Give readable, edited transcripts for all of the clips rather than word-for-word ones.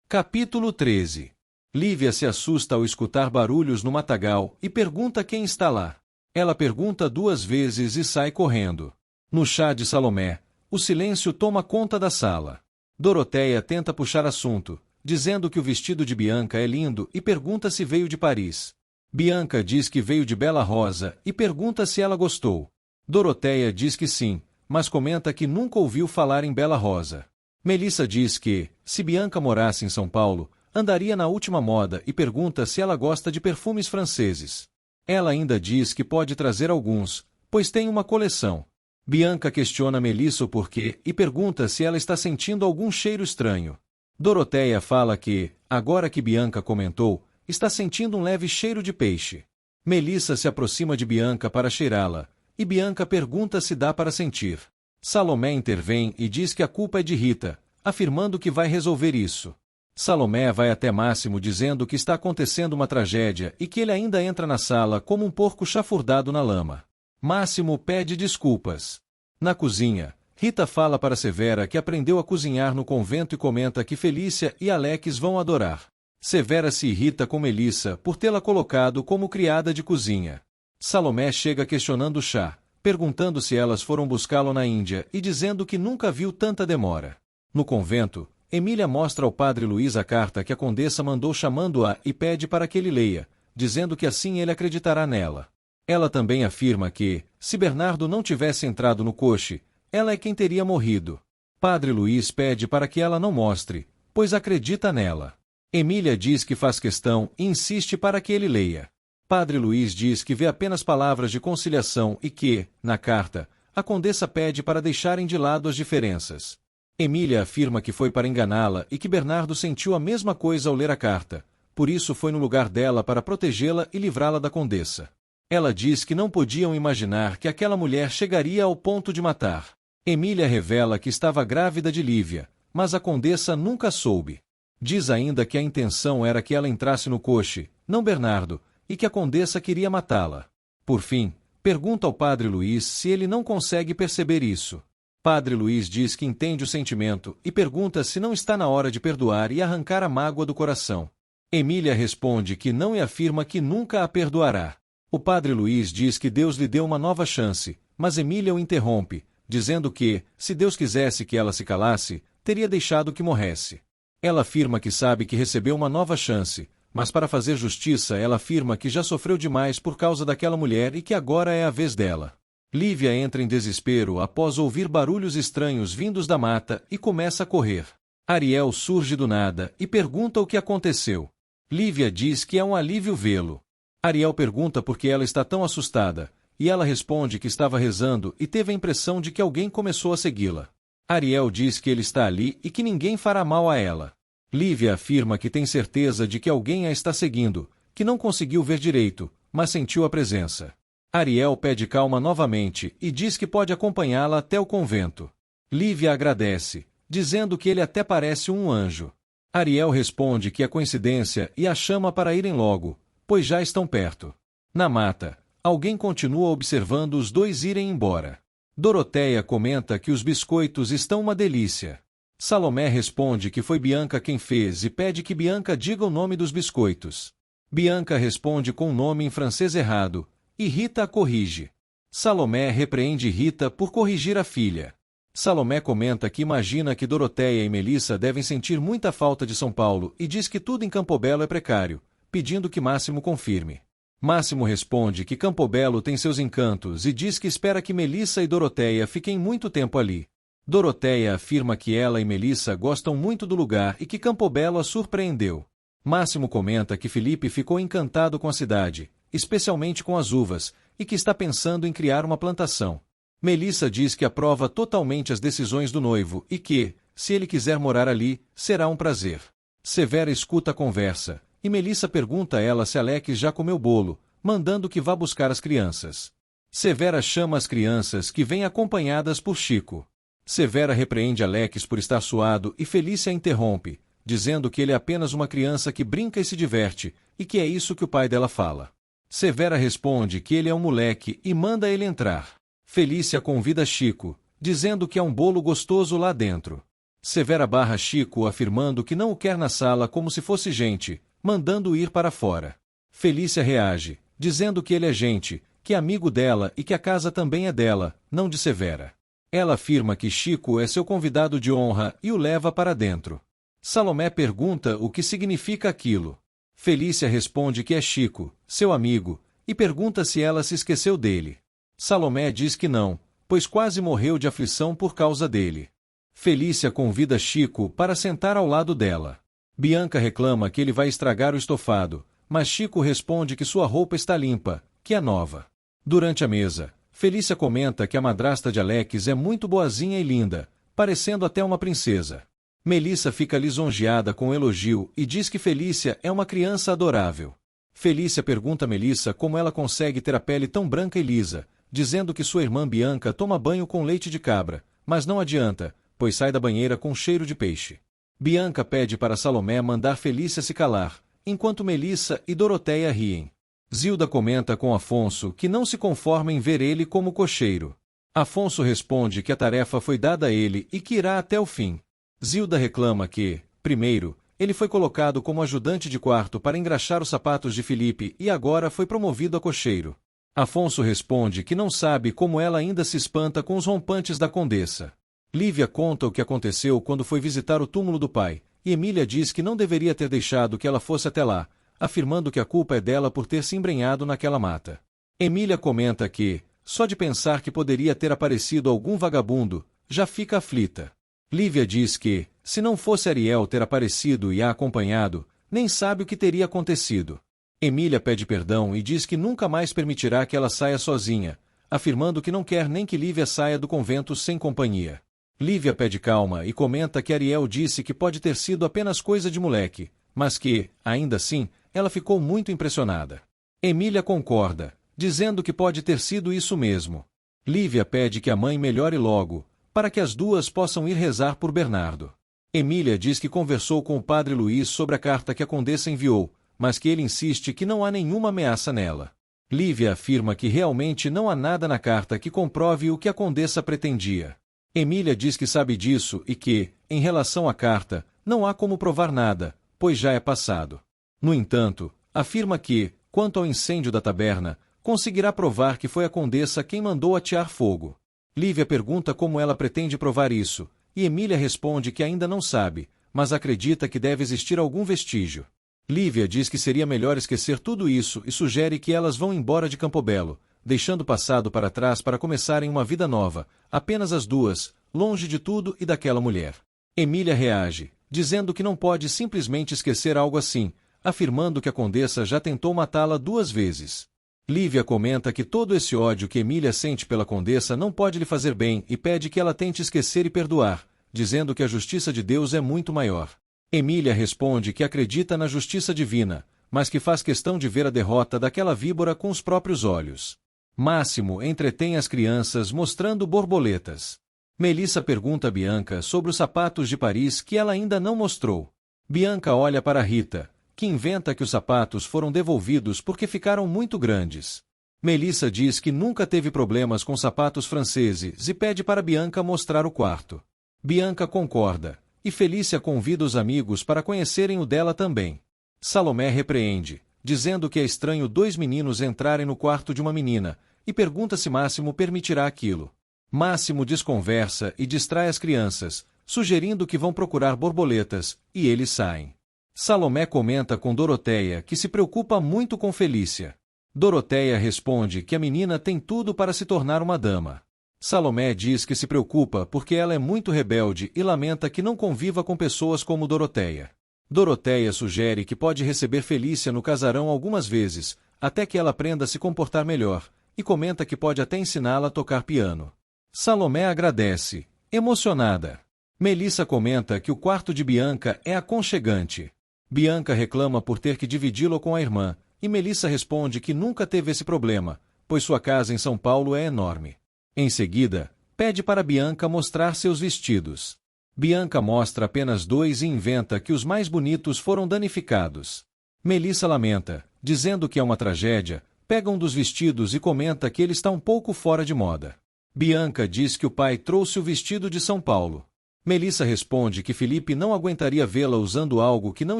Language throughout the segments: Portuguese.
Capítulo 13. Lívia se assusta ao escutar barulhos no matagal e pergunta quem está lá. Ela pergunta 2 vezes e sai correndo. No chá de Salomé, o silêncio toma conta da sala. Doroteia tenta puxar assunto, dizendo que o vestido de Bianca é lindo e pergunta se veio de Paris. Bianca diz que veio de Bela Rosa e pergunta se ela gostou. Doroteia diz que sim, mas comenta que nunca ouviu falar em Bela Rosa. Melissa diz que, se Bianca morasse em São Paulo, andaria na última moda e pergunta se ela gosta de perfumes franceses. Ela ainda diz que pode trazer alguns, pois tem uma coleção. Bianca questiona Melissa o porquê e pergunta se ela está sentindo algum cheiro estranho. Doroteia fala que, agora que Bianca comentou, está sentindo um leve cheiro de peixe. Melissa se aproxima de Bianca para cheirá-la, e Bianca pergunta se dá para sentir. Salomé intervém e diz que a culpa é de Rita, afirmando que vai resolver isso. Salomé vai até Máximo dizendo que está acontecendo uma tragédia e que ele ainda entra na sala como um porco chafurdado na lama. Máximo pede desculpas. Na cozinha, Rita fala para Severa que aprendeu a cozinhar no convento e comenta que Felícia e Alex vão adorar. Severa se irrita com Melissa por tê-la colocado como criada de cozinha. Salomé chega questionando o chá, perguntando se elas foram buscá-lo na Índia e dizendo que nunca viu tanta demora. No convento, Emília mostra ao padre Luís a carta que a condessa mandou chamando-a e pede para que ele leia, dizendo que assim ele acreditará nela. Ela também afirma que, se Bernardo não tivesse entrado no coche, ela é quem teria morrido. Padre Luís pede para que ela não mostre, pois acredita nela. Emília diz que faz questão e insiste para que ele leia. Padre Luís diz que vê apenas palavras de conciliação e que, na carta, a condessa pede para deixarem de lado as diferenças. Emília afirma que foi para enganá-la e que Bernardo sentiu a mesma coisa ao ler a carta, por isso foi no lugar dela para protegê-la e livrá-la da condessa. Ela diz que não podiam imaginar que aquela mulher chegaria ao ponto de matar. Emília revela que estava grávida de Lívia, mas a condessa nunca soube. Diz ainda que a intenção era que ela entrasse no coche, não Bernardo, e que a condessa queria matá-la. Por fim, pergunta ao padre Luís se ele não consegue perceber isso. Padre Luís diz que entende o sentimento e pergunta se não está na hora de perdoar e arrancar a mágoa do coração. Emília responde que não e afirma que nunca a perdoará. O padre Luís diz que Deus lhe deu uma nova chance, mas Emília o interrompe, dizendo que, se Deus quisesse que ela se calasse, teria deixado que morresse. Ela afirma que sabe que recebeu uma nova chance, mas para fazer justiça ela afirma que já sofreu demais por causa daquela mulher e que agora é a vez dela. Lívia entra em desespero após ouvir barulhos estranhos vindos da mata e começa a correr. Ariel surge do nada e pergunta o que aconteceu. Lívia diz que é um alívio vê-lo. Ariel pergunta por que ela está tão assustada, e ela responde que estava rezando e teve a impressão de que alguém começou a segui-la. Ariel diz que ele está ali e que ninguém fará mal a ela. Lívia afirma que tem certeza de que alguém a está seguindo, que não conseguiu ver direito, mas sentiu a presença. Ariel pede calma novamente e diz que pode acompanhá-la até o convento. Lívia agradece, dizendo que ele até parece um anjo. Ariel responde que é coincidência e a chama para irem logo, pois já estão perto. Na mata, alguém continua observando os dois irem embora. Doroteia comenta que os biscoitos estão uma delícia. Salomé responde que foi Bianca quem fez e pede que Bianca diga o nome dos biscoitos. Bianca responde com o nome em francês errado, e Rita a corrige. Salomé repreende Rita por corrigir a filha. Salomé comenta que imagina que Doroteia e Melissa devem sentir muita falta de São Paulo e diz que tudo em Campobello é precário, pedindo que Máximo confirme. Máximo responde que Campobello tem seus encantos e diz que espera que Melissa e Doroteia fiquem muito tempo ali. Doroteia afirma que ela e Melissa gostam muito do lugar e que Campobello a surpreendeu. Máximo comenta que Felipe ficou encantado com a cidade, especialmente com as uvas, e que está pensando em criar uma plantação. Melissa diz que aprova totalmente as decisões do noivo e que, se ele quiser morar ali, será um prazer. Severa escuta a conversa, e Melissa pergunta a ela se Alex já comeu bolo, mandando que vá buscar as crianças. Severa chama as crianças que vêm acompanhadas por Chico. Severa repreende Alex por estar suado e Felícia interrompe, dizendo que ele é apenas uma criança que brinca e se diverte, e que é isso que o pai dela fala. Severa responde que ele é um moleque e manda ele entrar. Felícia convida Chico, dizendo que há um bolo gostoso lá dentro. Severa barra Chico afirmando que não o quer na sala como se fosse gente, mandando ir para fora. Felícia reage, dizendo que ele é gente, que é amigo dela e que a casa também é dela, não de Severa. Ela afirma que Chico é seu convidado de honra e o leva para dentro. Salomé pergunta o que significa aquilo. Felícia responde que é Chico, seu amigo, e pergunta se ela se esqueceu dele. Salomé diz que não, pois quase morreu de aflição por causa dele. Felícia convida Chico para sentar ao lado dela. Bianca reclama que ele vai estragar o estofado, mas Chico responde que sua roupa está limpa, que é nova. Durante a mesa, Felícia comenta que a madrasta de Alex é muito boazinha e linda, parecendo até uma princesa. Melissa fica lisonjeada com o elogio e diz que Felícia é uma criança adorável. Felícia pergunta a Melissa como ela consegue ter a pele tão branca e lisa, dizendo que sua irmã Bianca toma banho com leite de cabra, mas não adianta, pois sai da banheira com cheiro de peixe. Bianca pede para Salomé mandar Felícia se calar, enquanto Melissa e Doroteia riem. Zilda comenta com Afonso que não se conforma em ver ele como cocheiro. Afonso responde que a tarefa foi dada a ele e que irá até o fim. Zilda reclama que, primeiro, ele foi colocado como ajudante de quarto para engraxar os sapatos de Felipe e agora foi promovido a cocheiro. Afonso responde que não sabe como ela ainda se espanta com os rompantes da condessa. Lívia conta o que aconteceu quando foi visitar o túmulo do pai, e Emília diz que não deveria ter deixado que ela fosse até lá, afirmando que a culpa é dela por ter se embrenhado naquela mata. Emília comenta que, só de pensar que poderia ter aparecido algum vagabundo, já fica aflita. Lívia diz que, se não fosse Ariel ter aparecido e a acompanhado, nem sabe o que teria acontecido. Emília pede perdão e diz que nunca mais permitirá que ela saia sozinha, afirmando que não quer nem que Lívia saia do convento sem companhia. Lívia pede calma e comenta que Ariel disse que pode ter sido apenas coisa de moleque, mas que, ainda assim, ela ficou muito impressionada. Emília concorda, dizendo que pode ter sido isso mesmo. Lívia pede que a mãe melhore logo, para que as duas possam ir rezar por Bernardo. Emília diz que conversou com o padre Luiz sobre a carta que a condessa enviou, mas que ele insiste que não há nenhuma ameaça nela. Lívia afirma que realmente não há nada na carta que comprove o que a condessa pretendia. Emília diz que sabe disso e que, em relação à carta, não há como provar nada, pois já é passado. No entanto, afirma que, quanto ao incêndio da taberna, conseguirá provar que foi a condessa quem mandou atear fogo. Lívia pergunta como ela pretende provar isso, e Emília responde que ainda não sabe, mas acredita que deve existir algum vestígio. Lívia diz que seria melhor esquecer tudo isso e sugere que elas vão embora de Campobello, deixando o passado para trás para começarem uma vida nova, apenas as duas, longe de tudo e daquela mulher. Emília reage, dizendo que não pode simplesmente esquecer algo assim, afirmando que a condessa já tentou matá-la 2 vezes. Lívia comenta que todo esse ódio que Emília sente pela condessa não pode lhe fazer bem e pede que ela tente esquecer e perdoar, dizendo que a justiça de Deus é muito maior. Emília responde que acredita na justiça divina, mas que faz questão de ver a derrota daquela víbora com os próprios olhos. Máximo entretém as crianças mostrando borboletas. Melissa pergunta a Bianca sobre os sapatos de Paris que ela ainda não mostrou. Bianca olha para Rita, que inventa que os sapatos foram devolvidos porque ficaram muito grandes. Melissa diz que nunca teve problemas com sapatos franceses e pede para Bianca mostrar o quarto. Bianca concorda, e Felícia convida os amigos para conhecerem o dela também. Salomé repreende, dizendo que é estranho 2 meninos entrarem no quarto de uma menina, e pergunta se Máximo permitirá aquilo. Máximo desconversa e distrai as crianças, sugerindo que vão procurar borboletas, e eles saem. Salomé comenta com Doroteia que se preocupa muito com Felícia. Doroteia responde que a menina tem tudo para se tornar uma dama. Salomé diz que se preocupa porque ela é muito rebelde e lamenta que não conviva com pessoas como Doroteia. Doroteia sugere que pode receber Felícia no casarão algumas vezes, até que ela aprenda a se comportar melhor, e comenta que pode até ensiná-la a tocar piano. Salomé agradece, emocionada. Melissa comenta que o quarto de Bianca é aconchegante. Bianca reclama por ter que dividi-lo com a irmã, e Melissa responde que nunca teve esse problema, pois sua casa em São Paulo é enorme. Em seguida, pede para Bianca mostrar seus vestidos. Bianca mostra apenas 2 e inventa que os mais bonitos foram danificados. Melissa lamenta, dizendo que é uma tragédia, pega um dos vestidos e comenta que ele está um pouco fora de moda. Bianca diz que o pai trouxe o vestido de São Paulo. Melissa responde que Felipe não aguentaria vê-la usando algo que não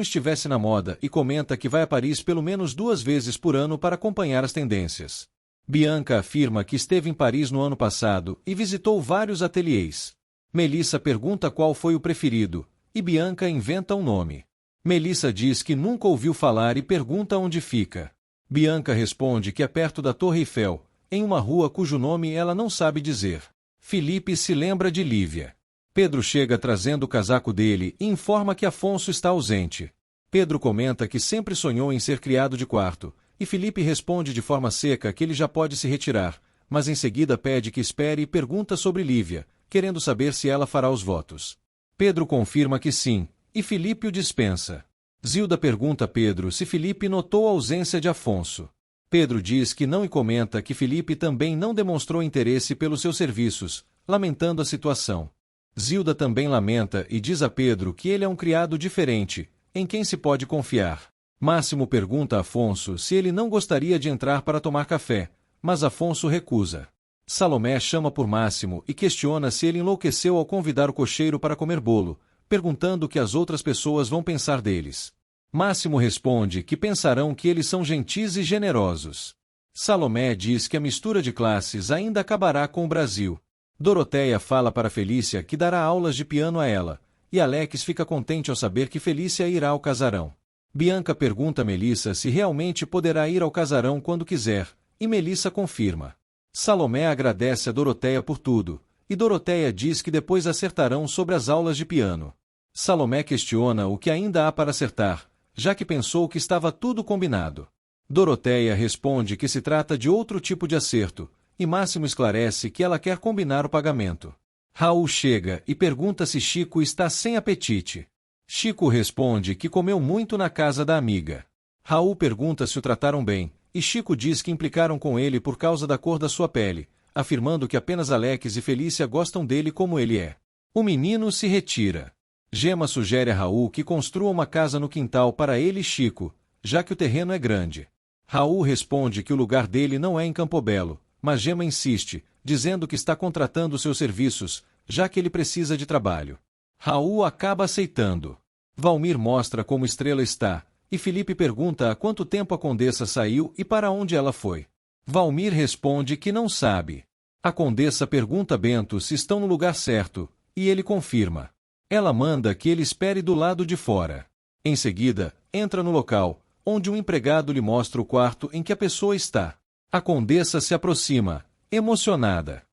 estivesse na moda e comenta que vai a Paris pelo menos 2 vezes por ano para acompanhar as tendências. Bianca afirma que esteve em Paris no ano passado e visitou vários ateliês. Melissa pergunta qual foi o preferido, e Bianca inventa um nome. Melissa diz que nunca ouviu falar e pergunta onde fica. Bianca responde que é perto da Torre Eiffel, em uma rua cujo nome ela não sabe dizer. Felipe se lembra de Lívia. Pedro chega trazendo o casaco dele e informa que Afonso está ausente. Pedro comenta que sempre sonhou em ser criado de quarto, e Felipe responde de forma seca que ele já pode se retirar, mas em seguida pede que espere e pergunta sobre Lívia, querendo saber se ela fará os votos. Pedro confirma que sim, e Felipe o dispensa. Zilda pergunta a Pedro se Felipe notou a ausência de Afonso. Pedro diz que não e comenta que Felipe também não demonstrou interesse pelos seus serviços, lamentando a situação. Zilda também lamenta e diz a Pedro que ele é um criado diferente, em quem se pode confiar. Máximo pergunta a Afonso se ele não gostaria de entrar para tomar café, mas Afonso recusa. Salomé chama por Máximo e questiona se ele enlouqueceu ao convidar o cocheiro para comer bolo, perguntando o que as outras pessoas vão pensar deles. Máximo responde que pensarão que eles são gentis e generosos. Salomé diz que a mistura de classes ainda acabará com o Brasil. Doroteia fala para Felícia que dará aulas de piano a ela, e Alex fica contente ao saber que Felícia irá ao casarão. Bianca pergunta a Melissa se realmente poderá ir ao casarão quando quiser, e Melissa confirma. Salomé agradece a Doroteia por tudo, e Doroteia diz que depois acertarão sobre as aulas de piano. Salomé questiona o que ainda há para acertar, já que pensou que estava tudo combinado. Doroteia responde que se trata de outro tipo de acerto, e Máximo esclarece que ela quer combinar o pagamento. Raul chega e pergunta se Chico está sem apetite. Chico responde que comeu muito na casa da amiga. Raul pergunta se o trataram bem, e Chico diz que implicaram com ele por causa da cor da sua pele, afirmando que apenas Alex e Felícia gostam dele como ele é. O menino se retira. Gema sugere a Raul que construa uma casa no quintal para ele e Chico, já que o terreno é grande. Raul responde que o lugar dele não é em Campo Belo, mas Gema insiste, dizendo que está contratando seus serviços, já que ele precisa de trabalho. Raul acaba aceitando. Valmir mostra como Estrela está, e Felipe pergunta há quanto tempo a Condessa saiu e para onde ela foi. Valmir responde que não sabe. A Condessa pergunta a Bento se estão no lugar certo, e ele confirma. Ela manda que ele espere do lado de fora. Em seguida, entra no local, onde um empregado lhe mostra o quarto em que a pessoa está. A Condessa se aproxima, emocionada.